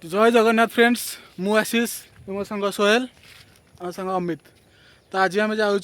जय जगन्नाथ फ्रेंड्स, मु आशीष मो संग सोहेल आ संग अमित। तो आज आम जाऊँ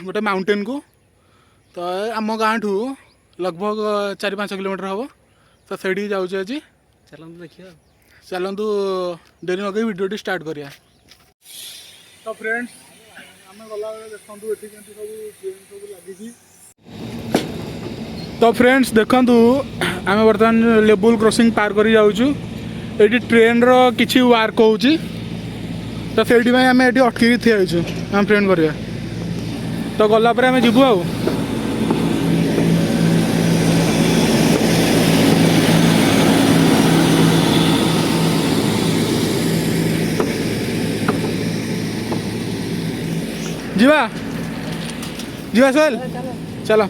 गोटे माउंटेन को। तो आम गाँ ठू लगभग 4-5 किलोमीटर हम। तो से जाऊँ आज। चलतु देखिए, चलतु डेरी नगे वीडियो स्टार्ट करिया। तो फ्रेंड्स आम गला देखु ये सब लगी। तो फ्रेंड्स देखु आम बर्तमान लेवल क्रॉसिंग पार कर जाऊँ। ये ट्रेन रो किसी वर्क हो तो से आम ये अटक ठियाचु आम ट्रेन करिया। तो गलापर आम जीवु आ जीवा जीवा सोहेल चलो।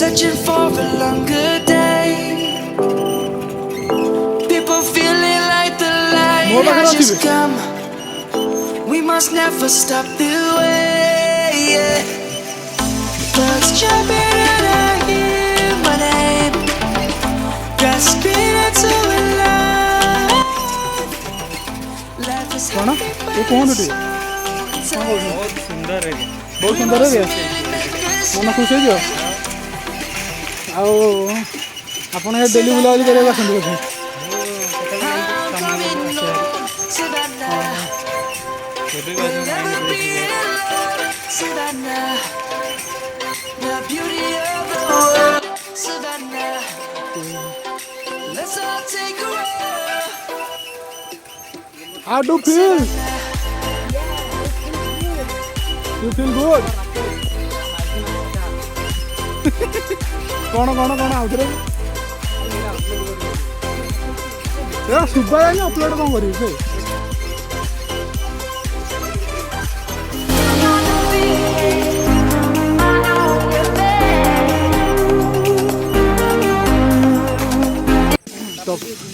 Searching for a longer day. People feeling like the light has just come. We must never stop the way. Yeah. Birds jumping and I hear my name, grasping into a life. Life is happy, but it's बहुत सुंदर है, बहुत सुंदर है। मन खुश है आपन डेली बुलाबुली करके आसते बोधे। How do you feel? You feel good? कौन कौन कौन आउथरे यार सुबह जानी अपलोड कौन करी से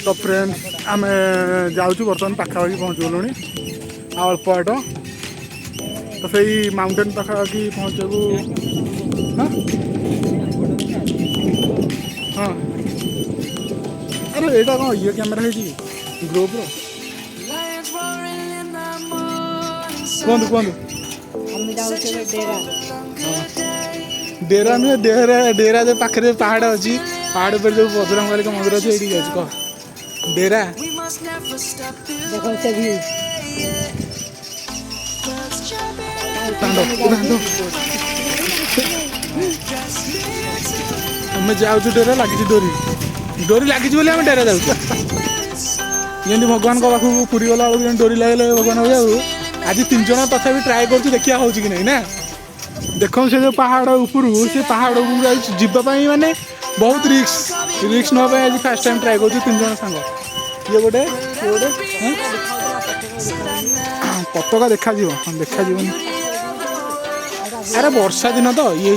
तो फ्रेंड्स आम जाऊँ बर्तमान पाखापाखि पहुँच गलु अल्प बाट। तो से माउंटेन पाखापाखि पहुँचू। हाँ हाँ अरे एटा कौन ये कैमेरा है ग्रुप रो कहतु कहतु डेरा नुहे डेरा जो पाखे पहाड़ अच्छी पहाड़ पर जो बजरंगबली का मंदिर अच्छे ये जाऊँ कह डेरा आम जाऊँ डेरा लगी डोरी डोरी लगी आम डेरा जाऊँ जमी भगवान पाखक पूरी गला बेलू डोरी लगे भगवान जाऊ। आज 3 जन तथा ट्राए कर देखिया हो कि नहीं ना। देख से जो पहाड़ ऊपर से पहाड़ जावाई माने बहुत रिक्स ना आज फास्ट टाइम ट्राए कर 3 जन सांग ये गोटे पताका देखा देखा अरे वर्षा दिन तो ये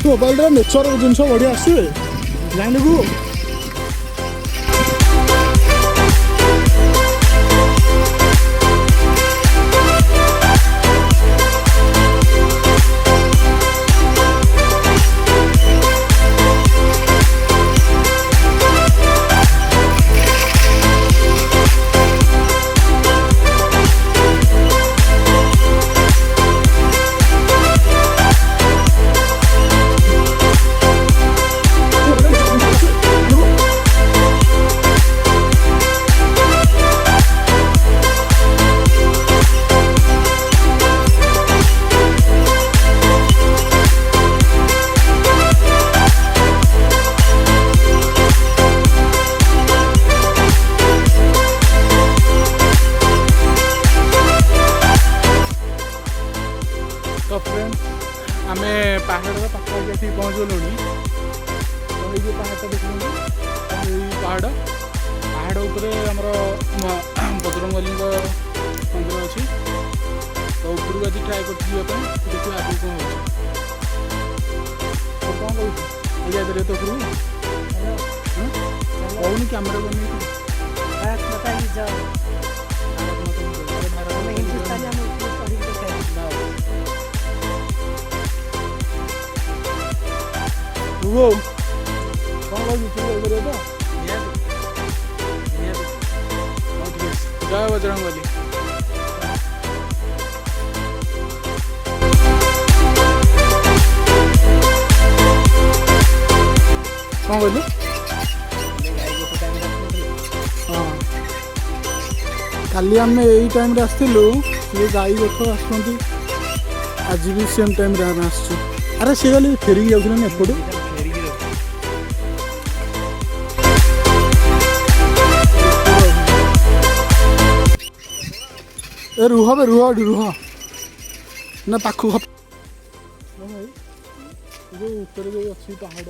ମୋବାଇଲରେ ନେଚର ଜିନିଷ ବଢ଼ିଆ ଆସିବେ ଜାଣିବୁ। तो फ्रेंड्स आम पहाड़ पाखापाखि आसिक पहुँचलुणी। तो ये पहाड़टा देखुँ पहाड़ पहाड़ उपरे आमर बजरंगबली मंदिर अच्छी। तो उपरକୁ ଆଜି ट्राए कर देखिए आगे कौन हो कौन कौन जाइए तो उपरକୁ कौन कैमेरा बन वो कौन लगे तो जय बजरंगबली। कौन कहलु हाँ काली आम यही टाइम आसलु गाई देख आसुँच आज भी सेम टाइम आसु। अरे सी गली फेरिकी जाऊँ एपटू ए रुह बे रुह रुह ना पाख भाई जो ऊपर जो अच्छी पहाड़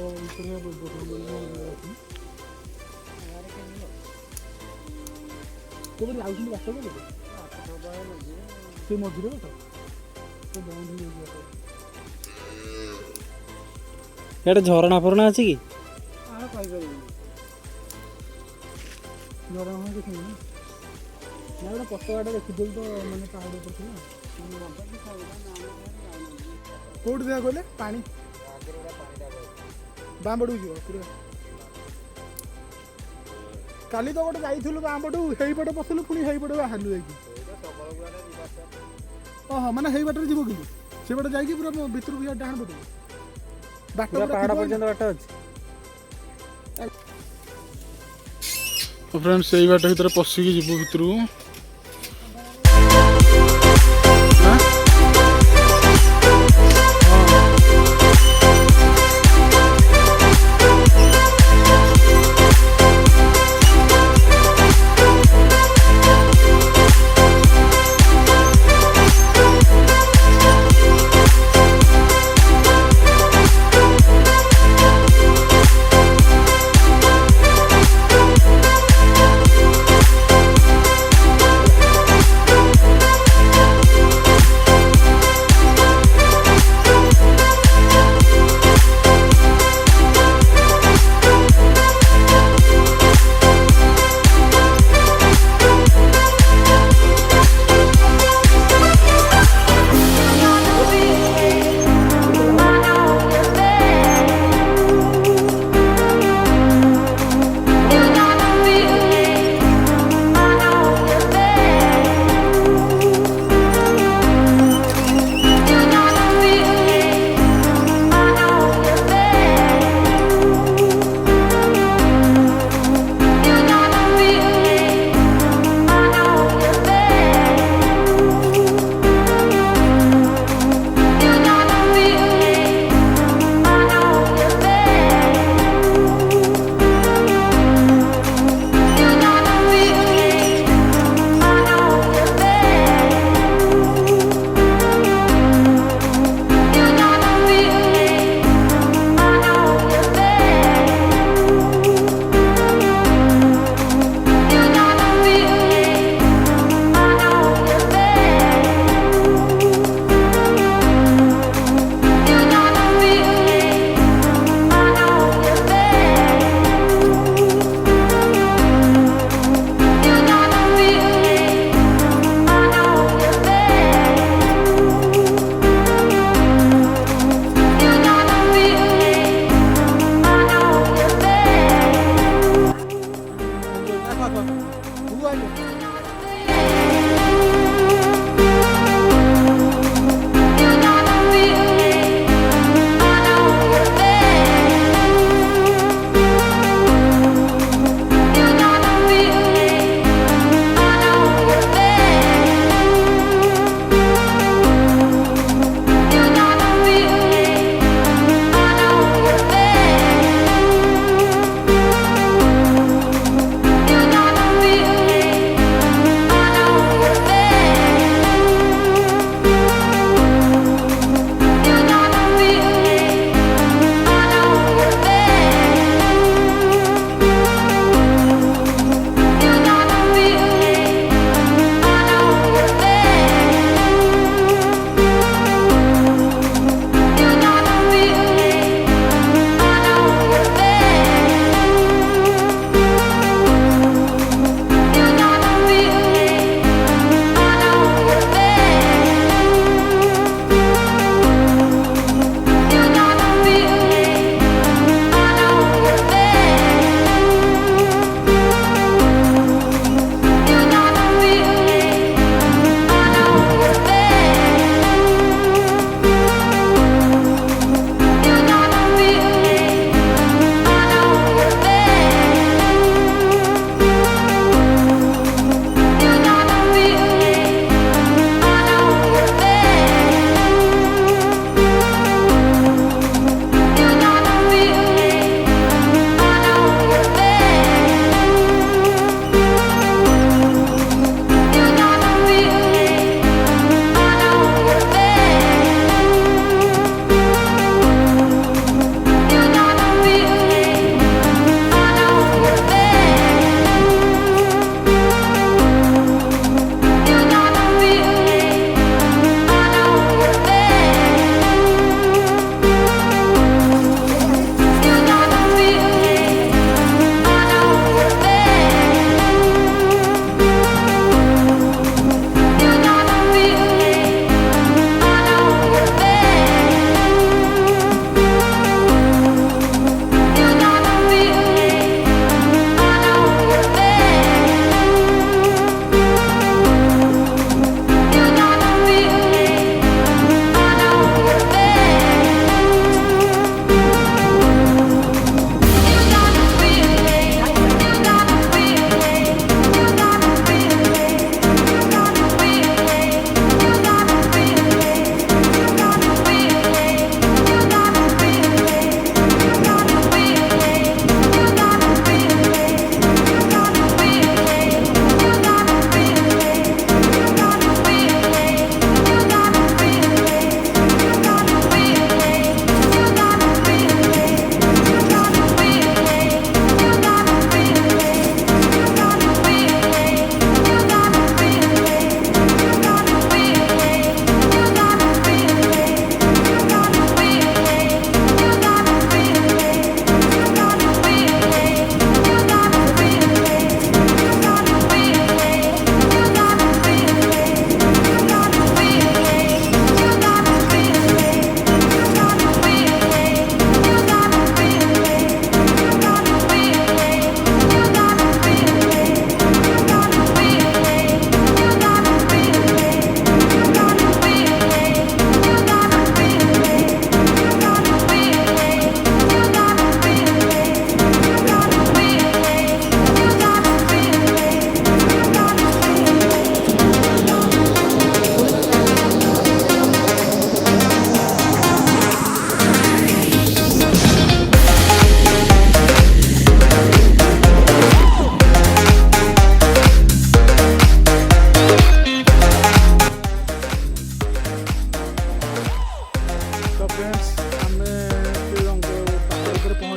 बात से मझे बात झरणा फरणा अच्छी कि झरणा किसी ना गोटे पतवाटा देखी तो मैंने पहाड़ ऊपर कौट देखा कहले पानी बाँ पटू जी पूरा काली तो गोटे जाइलु बाँ पटू से पटे पसलु पुणी से पटे बाहरलु जा ओह मैंने से बाटर जीव कि से पटे जा पूरा भितर भी डाण पटू बाट पहाड़ पर्यंत बाट अच्छी। फ्रेंड्स से बाट भर पशिकी जीव भितर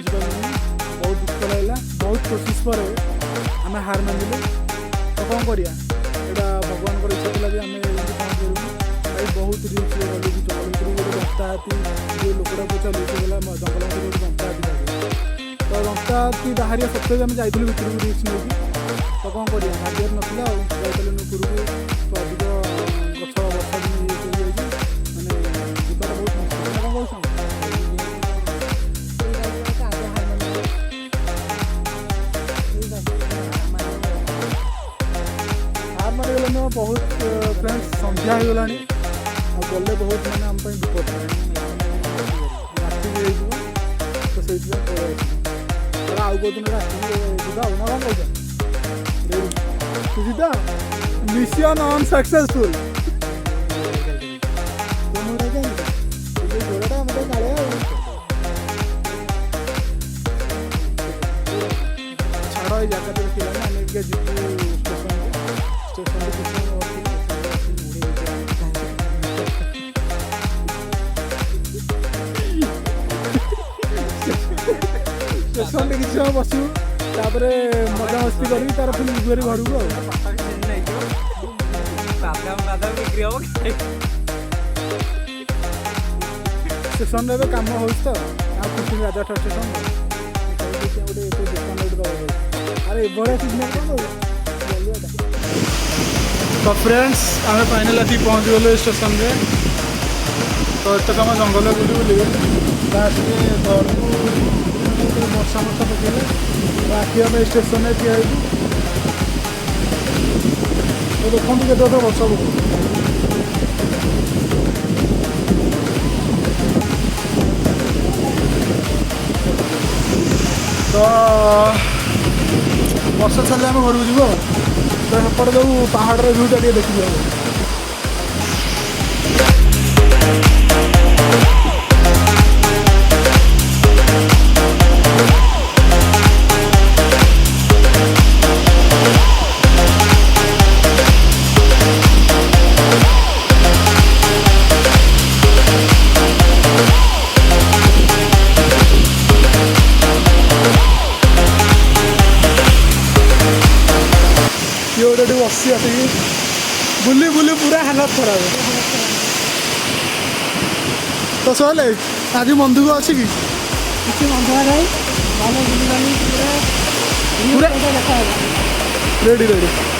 पहुँची पारूँ बहुत दुख लगे बहुत कोशिश पर आम हार मानिलु तो कौन करिया एटा भगवान इच्छा था कि आम पहुँच भाई बहुत रिस्क गलु कि जंगल भितर गोटे दंता हाथी जो लोकटा पचारू से गला जंगल भितर गोटे दंता हाथी तो दंता हाथी बाहर सत्य आम जाइलु भितर रिस्क नहीं तो कौन करिया भाग्य नाला जाइलु उपरको अधिक गछ वर्षा दिन ये माने जीवन बहुत मुश्किल कौन कौन हार मारिगले बहुत फ्रेंड्स संध्या हो गला गले बहुत मैंने आम विपद राति भी तो से पलि आउ कौ दिन राति ना कौन कौन सीधा मिशन अनसक्सेसफुल गोड़ाटा मत काले छाड़ ये जगह तो देखा आम जी स्टेशन किसी समय बसू तापर मजा मस्ती करी तार फिर घर को स्टेशन कम हो तो राजा स्टेशन अरे बड़े तो फ्रेंड्स आम फाइनाल आसी पहुँच गलु स्टेशन रे तो एत कम जंगल बुली बुली लास्ट घर को वर्षा मर्षा पकड़े आखि आम स्टेशन में ठिया तो देखते केते वर्षा पकड़ तो वर्षा छाड़े आम घर को जीव तो सेपटे जो पहाड़ भ्यूटा देखी जाए गोटे बसी आसिक बुली बुली पूरा हालत खराब तो सहले आज बंधुक अच्छी कि पूरा रेडी रेडी